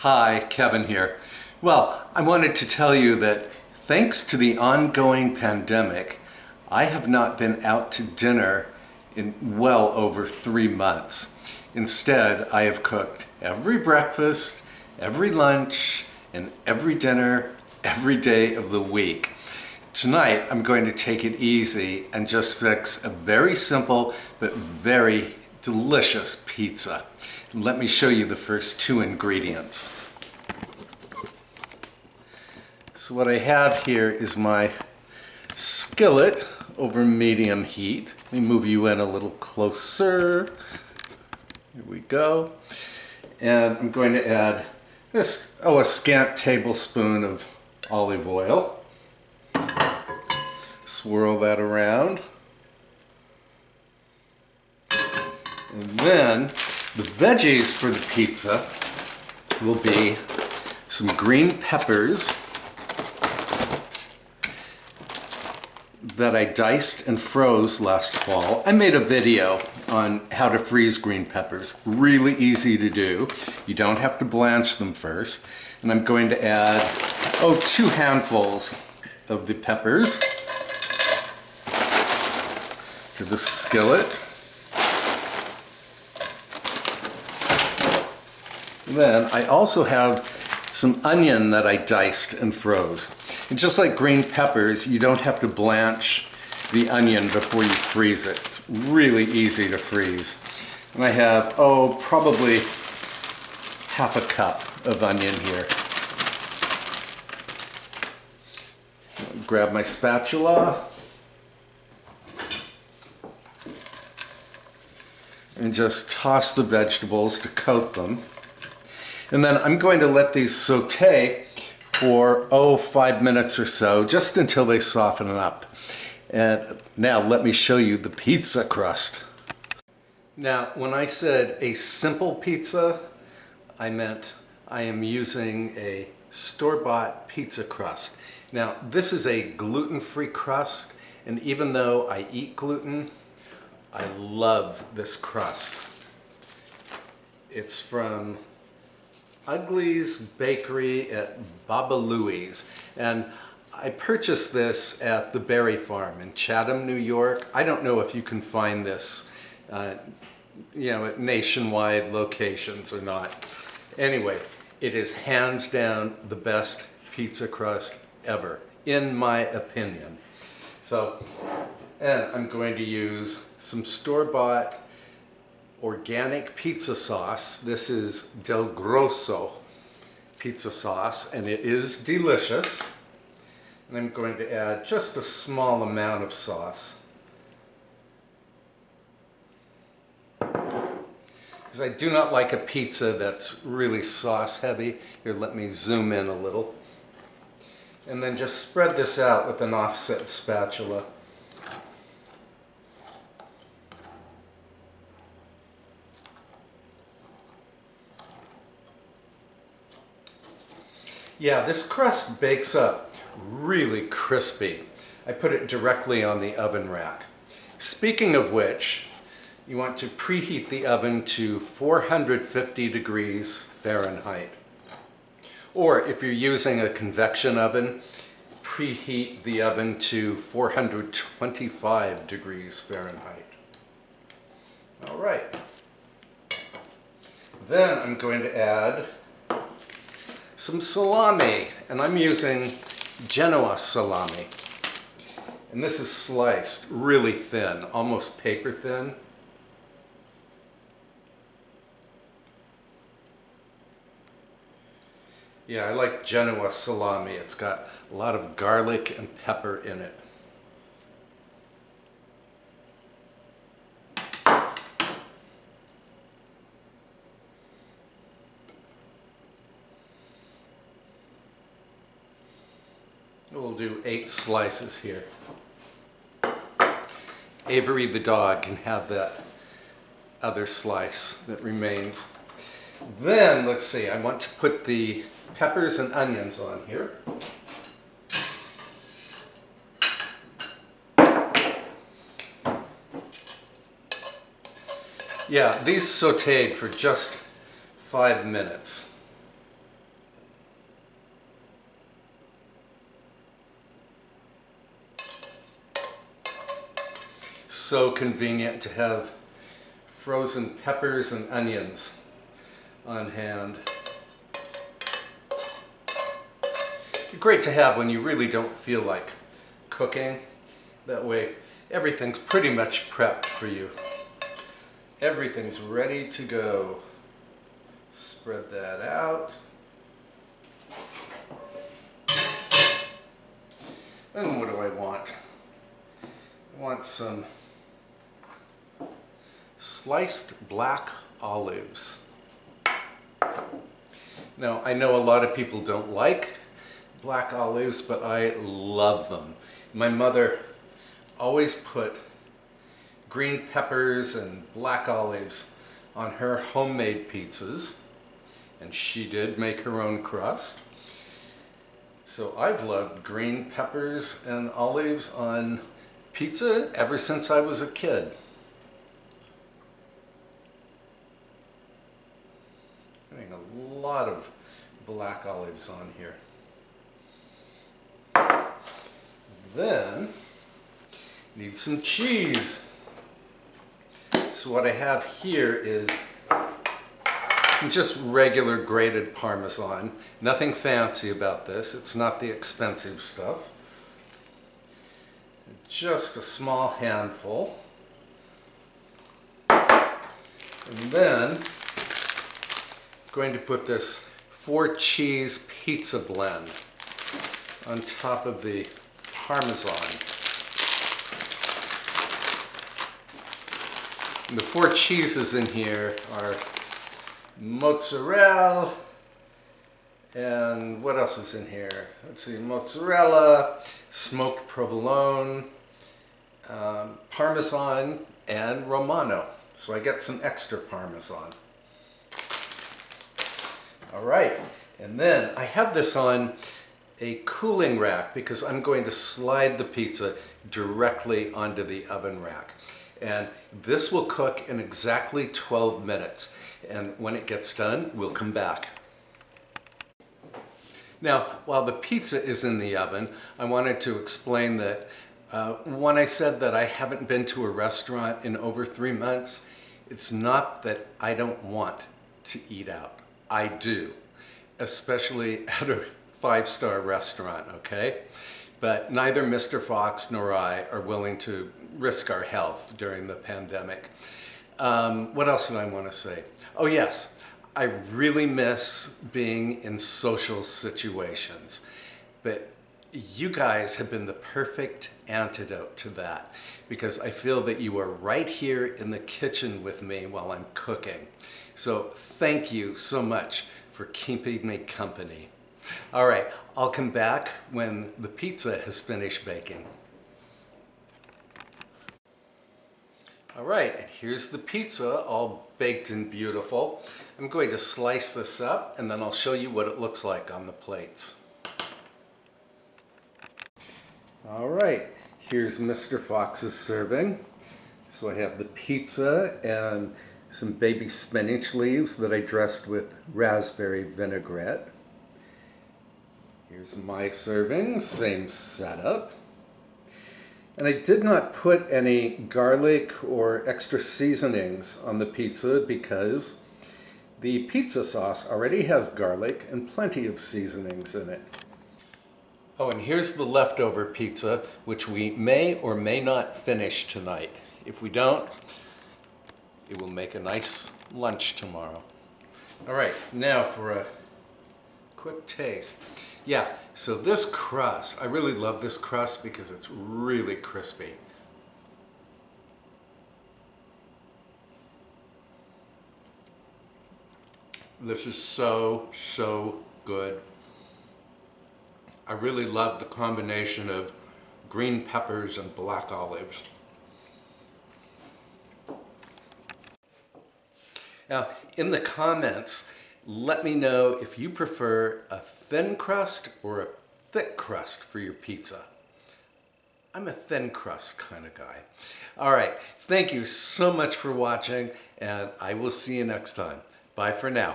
Hi, Kevin here. Well, I wanted to tell you that thanks to the ongoing pandemic, I have not been out to dinner in well over 3 months. Instead, I have cooked every breakfast, every lunch, and every dinner every day of the week. Tonight, I'm going to take it easy and just fix a very simple but very delicious pizza. Let me show you the first two ingredients. So what I have here is my skillet over medium heat. Let me move you in a little closer. Here we go. And I'm going to add just, a scant tablespoon of olive oil. Swirl that around. And then the veggies for the pizza will be some green peppers that I diced and froze last fall. I made a video on how to freeze green peppers. Really easy to do. You don't have to blanch them first. And I'm going to add, 2 handfuls of the peppers to the skillet. Then I also have some onion that I diced and froze. And just like green peppers, you don't have to blanch the onion before you freeze it. It's really easy to freeze. And I have, probably half a cup of onion here. Grab my spatula and just toss the vegetables to coat them. And then I'm going to let these saute for, 5 minutes or so, just until they soften up. And now let me show you the pizza crust. Now, when I said a simple pizza, I meant I am using a store-bought pizza crust. Now, this is a gluten-free crust, and even though I eat gluten, I love this crust. It's from Ugly's Bakery at Baba Louie's, and I purchased this at the Berry Farm in Chatham, New York. I don't know if you can find this, at nationwide locations or not. Anyway, it is hands down the best pizza crust ever, in my opinion. So, and I'm going to use some store-bought organic pizza sauce. This is Del Grosso pizza sauce, and it is delicious. And I'm going to add just a small amount of sauce, because I do not like a pizza that's really sauce heavy. Here, let me zoom in a little. And then just spread this out with an offset spatula. Yeah, this crust bakes up really crispy. I put it directly on the oven rack. Speaking of which, you want to preheat the oven to 450 degrees Fahrenheit. Or if you're using a convection oven, preheat the oven to 425 degrees Fahrenheit. All right. Then I'm going to add some salami, and I'm using Genoa salami. And this is sliced really thin, almost paper thin. Yeah, I like Genoa salami. It's got a lot of garlic and pepper in it. We'll do 8 slices here. Avery the dog can have that other slice that remains. Then, let's see, I want to put the peppers and onions on here. Yeah, these sauteed for just 5 minutes. so convenient to have frozen peppers and onions on hand. Great to have when you really don't feel like cooking. That way everything's pretty much prepped for you. Everything's ready to go. Spread that out. Then what do I want? I want some sliced black olives. Now, I know a lot of people don't like black olives, but I love them. My mother always put green peppers and black olives on her homemade pizzas, and she did make her own crust. So I've loved green peppers and olives on pizza ever since I was a kid. Putting a lot of black olives on here. Then, need some cheese. So what I have here is some just regular grated Parmesan. Nothing fancy about this. It's not the expensive stuff. Just a small handful. And then I'm going to put this 4-cheese pizza blend on top of the Parmesan. And the 4 cheeses in here are mozzarella, and what else is in here? Let's see, mozzarella, smoked provolone, Parmesan, and Romano. So I get some extra Parmesan. All right, and then I have this on a cooling rack because I'm going to slide the pizza directly onto the oven rack. And this will cook in exactly 12 minutes. And when it gets done, we'll come back. Now, while the pizza is in the oven, I wanted to explain that when I said that I haven't been to a restaurant in over 3 months, it's not that I don't want to eat out. I do, especially at a 5-star restaurant, okay? But neither Mr. Fox nor I are willing to risk our health during the pandemic. What else did I want to say? Oh yes, I really miss being in social situations, but you guys have been the perfect antidote to that because I feel that you are right here in the kitchen with me while I'm cooking. So thank you so much for keeping me company. All right, I'll come back when the pizza has finished baking. All right, and here's the pizza all baked and beautiful. I'm going to slice this up and then I'll show you what it looks like on the plates. All right, here's Mr. Fox's serving. So I have the pizza and some baby spinach leaves that I dressed with raspberry vinaigrette. Here's my serving, same setup. And I did not put any garlic or extra seasonings on the pizza because the pizza sauce already has garlic and plenty of seasonings in it. Oh, and here's the leftover pizza, which we may or may not finish tonight. If we don't, it will make a nice lunch tomorrow. All right, now for a quick taste. Yeah, so this crust, I really love this crust because it's really crispy. This is so, so good. I really love the combination of green peppers and black olives. Now, in the comments, let me know if you prefer a thin crust or a thick crust for your pizza. I'm a thin crust kind of guy. All right, thank you so much for watching, and I will see you next time. Bye for now.